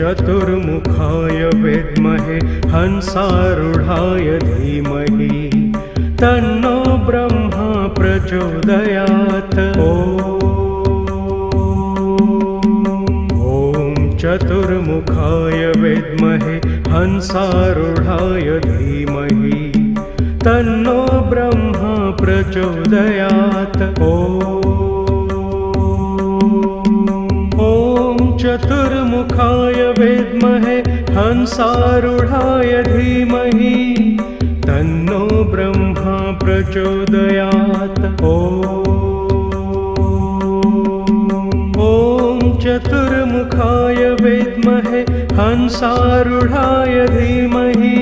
चतुर्मुखाय विद्महे हंसारूढाय धीमहि तन्नो ब्रह्मा प्रचोदयात्। ॐ चतुर्मुखाय विद्महे हंसारूढाय धीमहि तन्नो ब्रह्मा प्रचोदयात्। ॐ चतुर्मुखाय विद्महे हंसारूढाय धीमहि तन्नो ब्रह्मा प्रचोदयात्। ॐ चतुर्मुखाय विद्महे हंसारूढाय धीमहि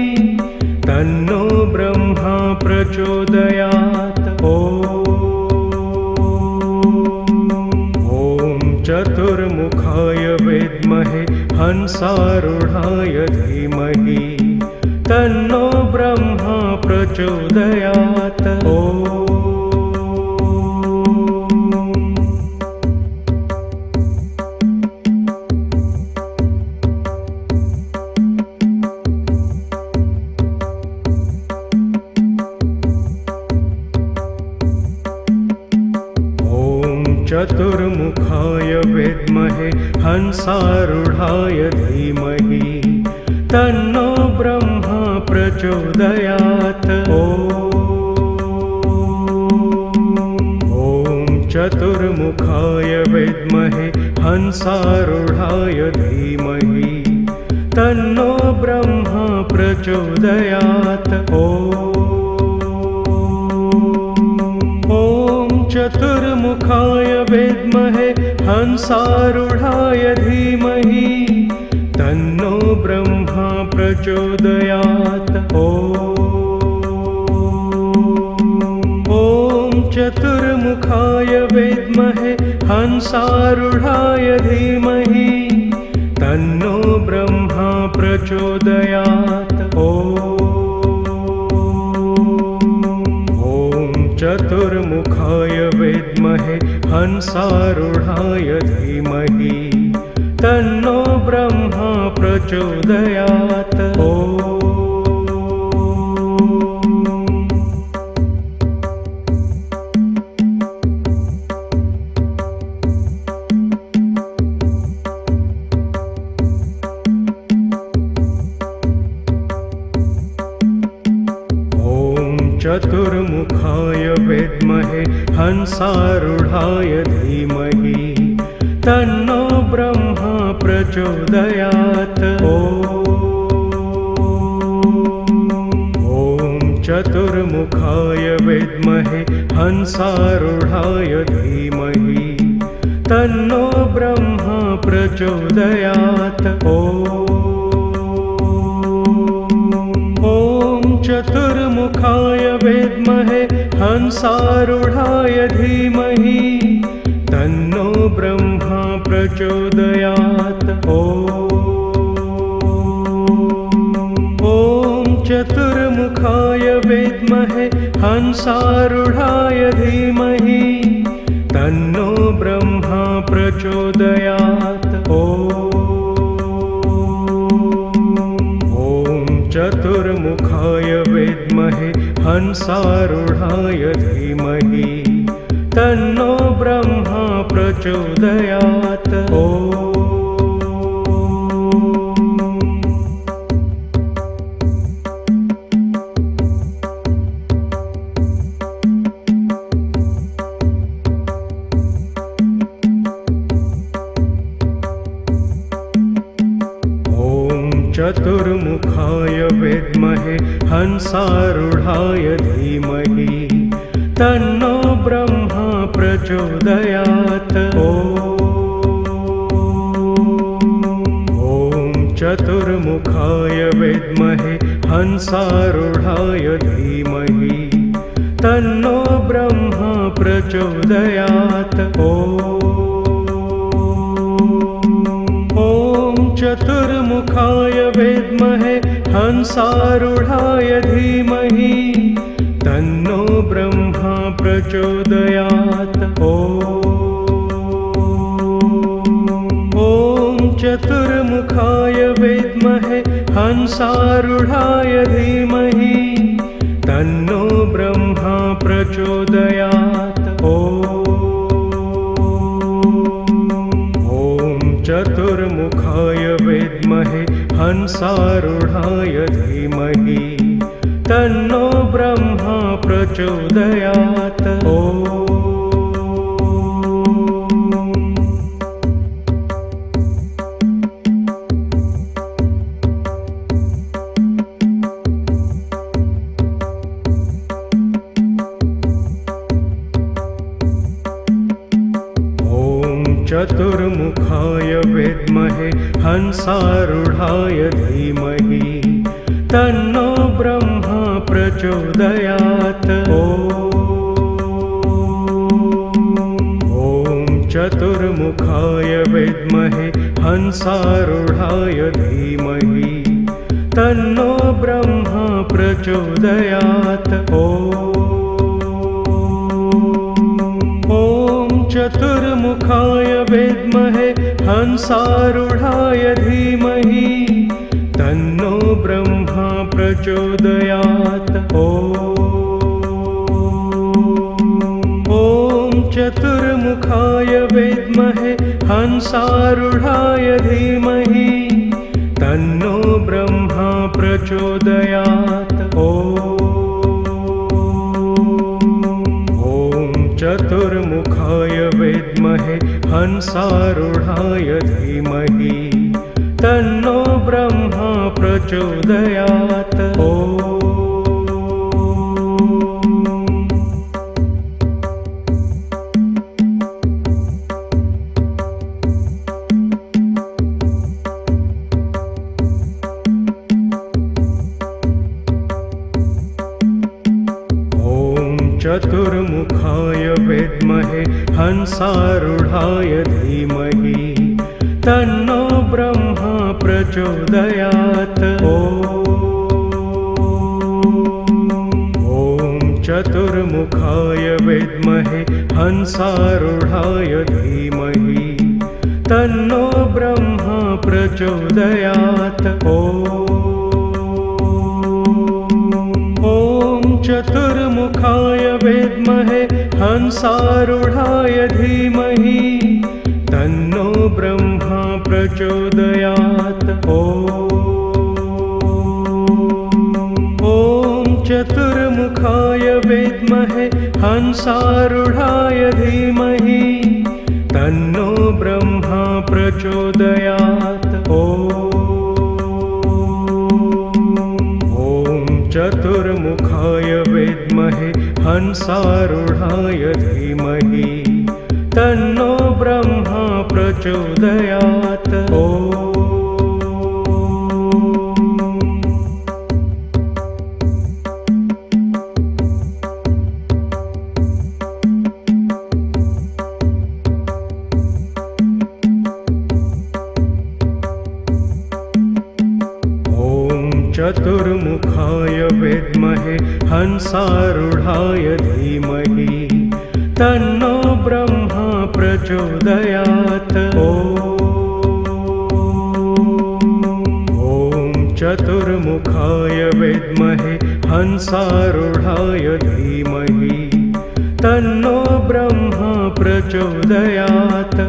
तन्नो ब्रह्मा प्रचोदयात्। चतुर्मुखाय विद्महे हंसारूढाय धीमहि तन्नो ब्रह्मा प्रचोदयात्। चतुर्मुखाय विद्महे हंसारूढाय धीमहि तन्नो ब्रह्मा प्रचोदयात्। ॐ चतुर्मुखाय विद्महे हंसारूढाय धीमहि तन्नो ब्रह्मा प्रचोदयात्। चतुर्मुखाय विद्महे हंसारूढाय धीमहि तन्नो ब्रह्मा प्रचोदयात्। ॐ चतुर्मुखाय विद्महे हंसारूढाय धीमहि तन्नो ब्रह्मा प्रचोदयात्। चतुर्मुखाय विद्महे हंसारूढाय धीमहि तन्नो ब्रह्मा प्रचोदयात्। चतुर्मुखाय विद्महे हंसारूढाय धीमहि तन्नो ब्रह्मा प्रचोदयात्। ॐ चतुर्मुखाय विद्महे हंसारूढाय धीमहि तन्नो ब्रह्मा प्रचोदयात्। चतुर्मुखाय विद्महे हंसारूढाय धीमहि तन्नो ब्रह्मा प्रचोदयात्। ॐ चतुर्मुखाय विद्महे हंसारूढाय धीमहि तन्नो ब्रह्मा प्रचोदयात्। चतुर्मुखाय विद्महे हंसारूढाय धीमहि तन्नो ब्रह्मा प्रचोदयात्। चतुर्मुखाय विद्महे हंसारूढाय धीमहि तन्नो ब्रह्मा प्रचोदयात्। चतुर्मुखाय विद्महे हंसारूढाय धीमहि तन्नो ब्रह्मा प्रचोदयात्। चतुर्मुखाय विद्महे हंसारूढाय धीमहि तन्नो ब्रह्मा प्रचोदयात्। ॐ चतुर्मुखाय विद्महे हंसारूढाय धीमहि तन्नो ब्रह्मा प्रचोदयात्। ॐ चतुर्मुखाय विद्महे हंसारूढाय धीमहि तन्नो ब्रह्मा प्रचोदयात्। चतुर्मुखाय विद्महे हंसारूढाय धीमहि तन्नो ब्रह्मा प्रचोदयात्। ॐ चतुर्मुखाय विद्महे हंसारूढाय धीमहि तन्नो ब्रह्मा प्रचोदयात्। चतुर्मुखाय विद्महे हंसारूढाय धीमहि तन्नो ब्रह्मा प्रचोदयात्। ॐ चतुर्मुखाय विद्महे हंसारूढाय धीमहि तन्नो ब्रह्मा प्रचोदयात्। चतुर्मुखाय विद्महे हंसारूढाय धीमहि तन्नो ब्रह्मा प्रचोदयात्। चतुर्मुखाय विद्महे हंसारूढाय धीमहि तन्नो ब्रह्मा प्रचोदयात्। ॐ चतुर्मुखाय विद्महे हंसारूढाय धीमहि तन्नो ब्रह्मा प्रचोदयात्। चतुर्मुखाय विद्महे हंसारूढाय धीमहि तन्नो ब्रह्मा प्रचोदयात्। ॐ चतुर्मुखाय विद्महे हंसारूढाय धीमहि तन्नो ब्रह्मा प्रचोदयात्। चतुर्मुखाय विद्महे हंसारूढाय धीमहि तन्नो ब्रह्मा प्रचोदयात्। चतुर्मुखाय विद्महे हंसारूढाय धीमहि तन्नो ब्रह्मा प्रचोदयात्। ॐ चतुर्मुखाय विद्महे हंसारूढाय धीमहि तन्नो ब्रह्मा प्रचोदयात्।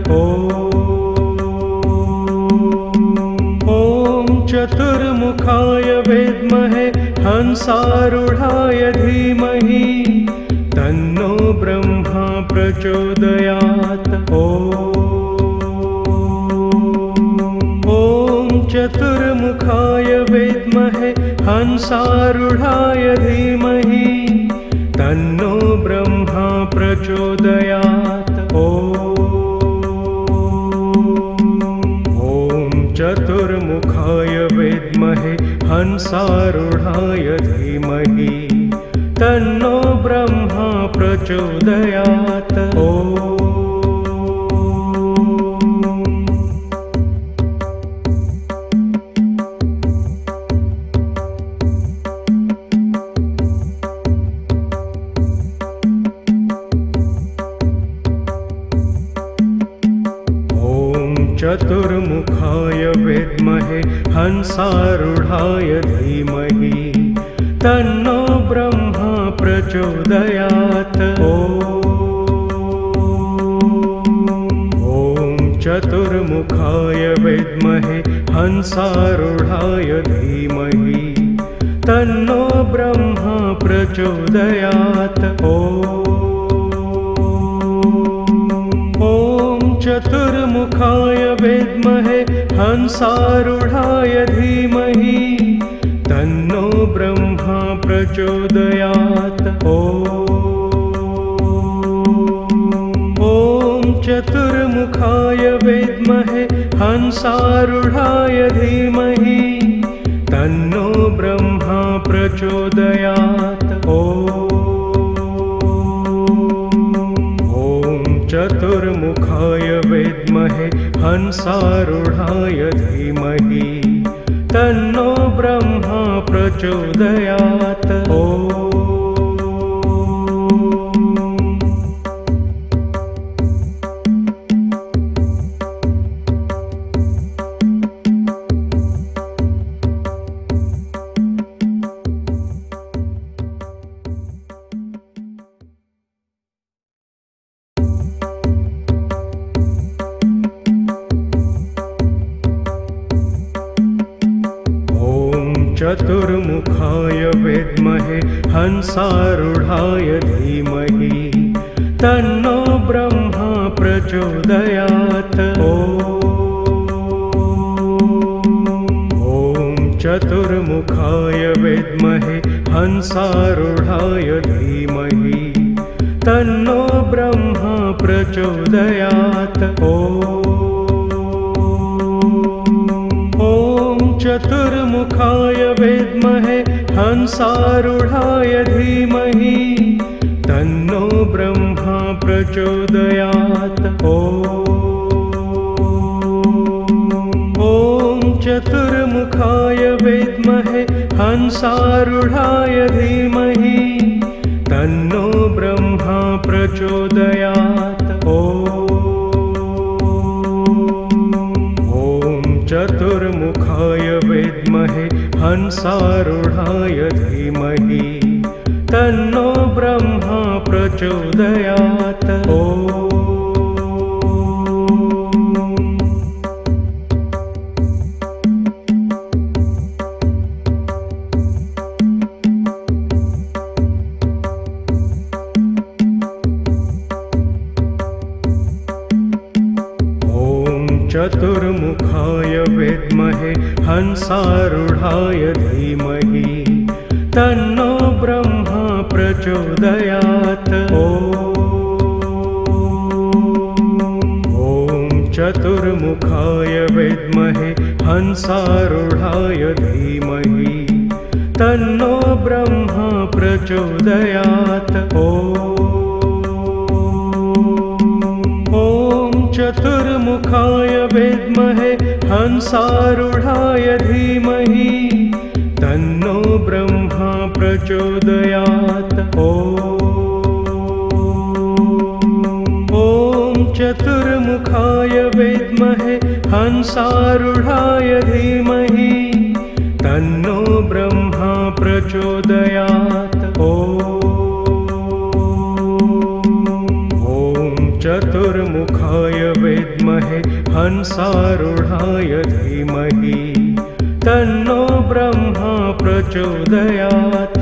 चतुर्मुखाय विद्महे हंसारूढाय धीमहि तन्नो ब्रह्मा प्रचोदयात्। ॐ चतुर्मुखाय विद्महे हंसारूढाय धीमहि तन्नो ब्रह्मा प्रचोदयात्। चतुर्मुखाय विद्महे हंसारूढाय धीमहि तन्नो ब्रह्मा प्रचोदयात्। चतुर्मुखाय विद्महे हंसारूढाय धीमहि तन्नो ब्रह्मा प्रचोदयात्। ॐ चतुर्मुखाय विद्महे हंसारूढाय धीमहि तन्नो ब्रह्मा प्रचोदयात्। ॐ चतुर्मुखाय विद्महे हंसारूढाय धीमहि तन्नो ब्रह्मा प्रचोदयात्। ॐ चतुर्मुखाय विद्महे हंसारूढाय धीमहि तन्नो ब्रह्मा प्रचोदयात्। ॐ चतुर्मुखाय विद्महे हंसारूढाय धीमहि तन्नो ब्रह्मा प्रचोदयात्। चतुर्मुखाय विद्महे हंसारूढाय धीमहि तन्नो ब्रह्मा प्रचोदयात्। ॐ चतुर्मुखाय विद्महे हंसारूढाय धीमहि तन्नो ब्रह्मा प्रचोदयात्। चतुर्मुखाय विद्महे हंसारूढाय धीमहि तन्नो ब्रह्मा प्रचोदयात्। ॐ चतुर्मुखाय विद्महे हंसारूढाय धीमहि तन्नो ब्रह्मा प्रचोदयात्। चतुर्मुखाय विद्महे हंसारूढाय धीमहि तन्नो ब्रह्मा प्रचोदयात्। चतुर्मुखाय विद्महे हंसारूढाय धीमहि तन्नो ब्रह्मा प्रचोदयात्। ॐ चतुर्मुखाय विद्महे हंसारूढाय धीमहि तन्नो ब्रह्मा प्रचोदयात्। चतुर्मुखाय विद्महे हंसारूढाय धीमहि तन्नो ब्रह्मा प्रचोदयात्। ॐ चतुर्मुखाय विद्महे हंसारूढाय धीमहि तन्नो ब्रह्मा प्रचोदयात्। चतुर्मुखाय विद्महे हंसारूढाय धीमहि तन्नो ब्रह्मा प्रचोदयात्।